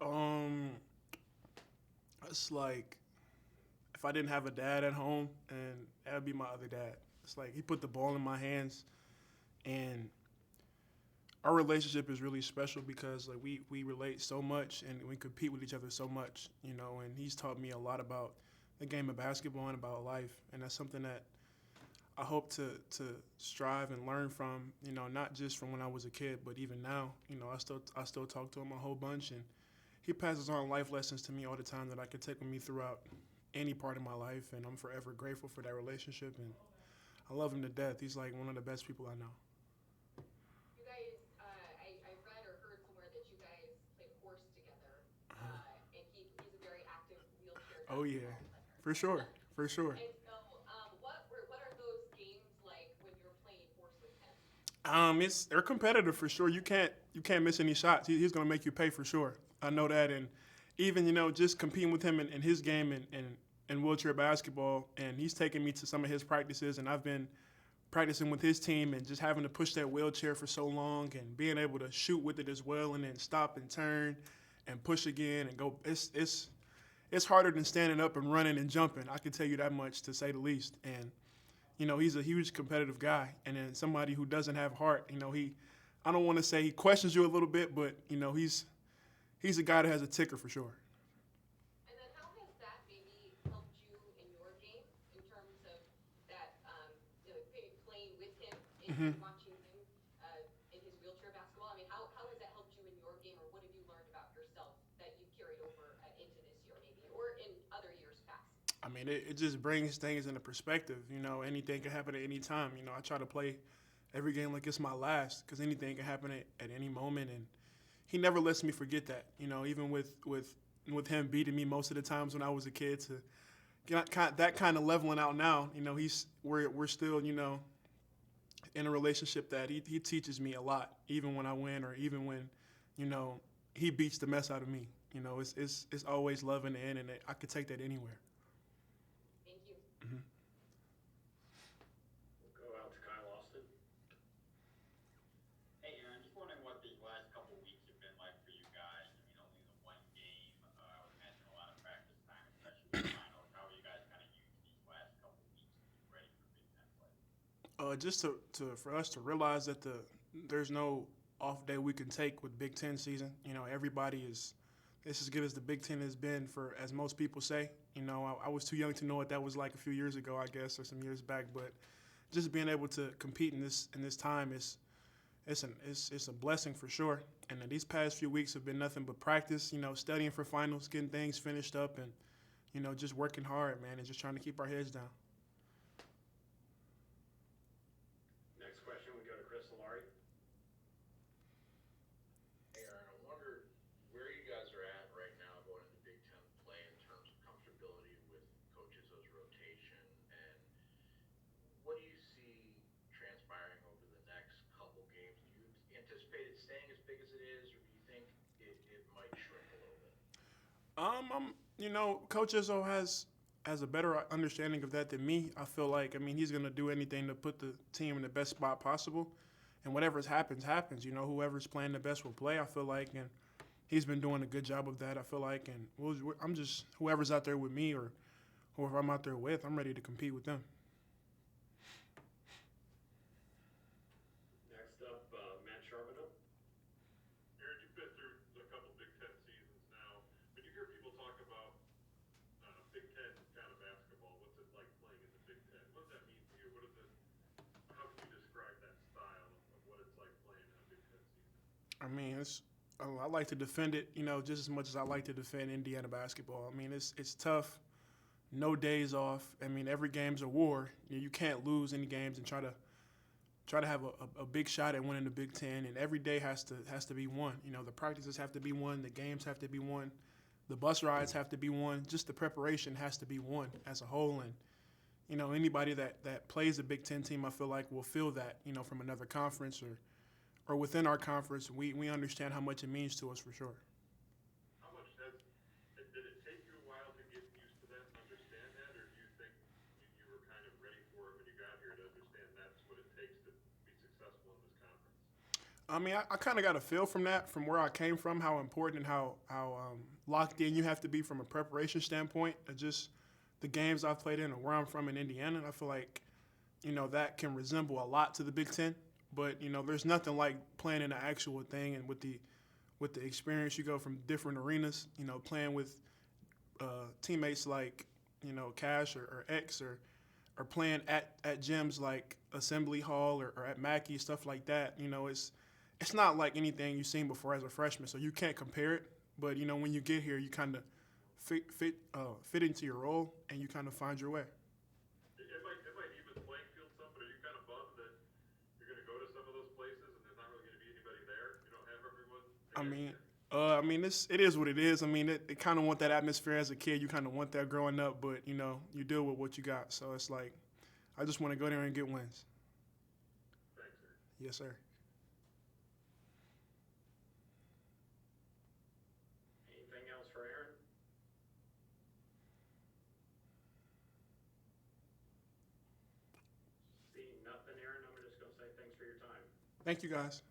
Um, it's like if I didn't have a dad at home, and that would be my other dad. It's like he put the ball in my hands, and our relationship is really special because like we relate so much and we compete with each other so much, you know. And he's taught me a lot about the game of basketball and about life, and that's something that I hope to strive and learn from, you know, not just from when I was a kid, but even now, you know, I still talk to him a whole bunch, and he passes on life lessons to me all the time that I can take with me throughout any part of my life, and I'm forever grateful for that relationship, and I love him to death. He's like one of the best people I know. You guys, I read or heard somewhere that you guys played horse together, Uh-huh. and he's a very active wheelchair Oh yeah, basketball player. for sure, for sure. And so, what are those games like when you're playing horse with him? It's they're competitive for sure. You can't miss any shots. He's gonna make you pay for sure. I know that, and even just competing with him in his game and wheelchair basketball, and he's taken me to some of his practices, and I've been practicing with his team, and just having to push that wheelchair for so long, and being able to shoot with it as well, and then stop and turn, and push again and go. It's harder than standing up and running and jumping. I can tell you that much, to say the least. And he's a huge competitive guy, and then somebody who doesn't have heart. I don't want to say he questions you a little bit, but he's a guy that has a ticker for sure. And then how has that maybe helped you in your game in terms of that, maybe playing with him Mm-hmm. and watching him in his wheelchair basketball? I mean, how has that helped you in your game, or what have you learned about yourself that you've carried over into this year, maybe, or in other years past? I mean, it just brings things into perspective. Anything can happen at any time. I try to play every game like it's my last, because anything can happen at any moment, and he never lets me forget that. Even with him beating me most of the times when I was a kid, to get that kind of leveling out now. We're still in a relationship that he teaches me a lot, even when I win, or even when you know he beats the mess out of me. It's always love in the end, and I could take that anywhere. Thank you. Mm-hmm. We'll go out to Kyle Austin. Hey, Aaron, just wondering what these last couple weeks have been like for you guys. I mean, only the one game. I would imagine a lot of practice time, especially with finals. How are you guys kind of using these last couple weeks to get ready for Big Ten play? Just for us to realize that there's no off day we can take with Big Ten season. Everybody is it's as good as the Big Ten has been, for as most people say. I was too young to know what that was like a few years ago, I guess, or some years back. But just being able to compete in this time is it's a blessing for sure. And these past few weeks have been nothing but practice. Studying for finals, getting things finished up, and just working hard, man, and just trying to keep our heads down. Next question, we go to Chris Solari. Hey, Aaron, I wonder where you guys are at right now going into Big Ten play in terms of comfortability with Coach Izzo's rotation, and what do you see transpiring over the next couple games? Do you anticipate it staying as big as it is, or do you think it might shrink a little bit? Coach Izzo has a better understanding of that than me. I feel like, he's gonna do anything to put the team in the best spot possible, and whatever happens, happens. Whoever's playing the best will play. I feel like, and he's been doing a good job of that. I feel like, and I'm just whoever's out there with me, or whoever I'm out there with, I'm ready to compete with them. Next up, Matt Charbonneau. Aaron, you've been through a couple Big Ten seasons now. When you hear people talk about Big Ten kind of basketball, what's it like playing in the Big Ten? What does that mean to you? What is it? How can you describe that style of what it's like playing in a Big Ten season? I like to defend it, just as much as I like to defend Indiana basketball. It's tough. No days off. Every game's a war. You can't lose any games and try to have a big shot at winning the Big Ten, and every day has to be won. The practices have to be won, the games have to be won, the bus rides have to be won. Just the preparation has to be won as a whole, and anybody that plays a Big Ten team, I feel like will feel that from another conference, or within our conference. We understand how much it means to us for sure. How much did it take you a while to get used to that and understand that, or do you think you were kind of ready for it when you got here to understand that's what it takes to be successful in this conference? I mean, I kind of got a feel from that, from where I came from, how important and how locked in you have to be from a preparation standpoint. Just the games I've played in and where I'm from in Indiana, and I feel like, that can resemble a lot to the Big Ten. But there's nothing like playing in an actual thing, and with the experience you go from different arenas. Playing with teammates like Cash or X or playing at gyms like Assembly Hall or at Mackey, stuff like that. It's not like anything you've seen before as a freshman, so you can't compare it. But when you get here, you kind of fit into your role, and you kind of find your way. It might even playing field some, but are you kind of bummed that you're going to go to some of those places and there's not really going to be anybody there? You don't have everyone. It is what it is. I mean, it kind of want that atmosphere as a kid. You kind of want that growing up, but you deal with what you got. So it's like, I just want to go there and get wins. Thanks, sir. Yes, sir. Anything else for Aaron? Seeing nothing, Aaron, I'm just going to say thanks for your time. Thank you, guys.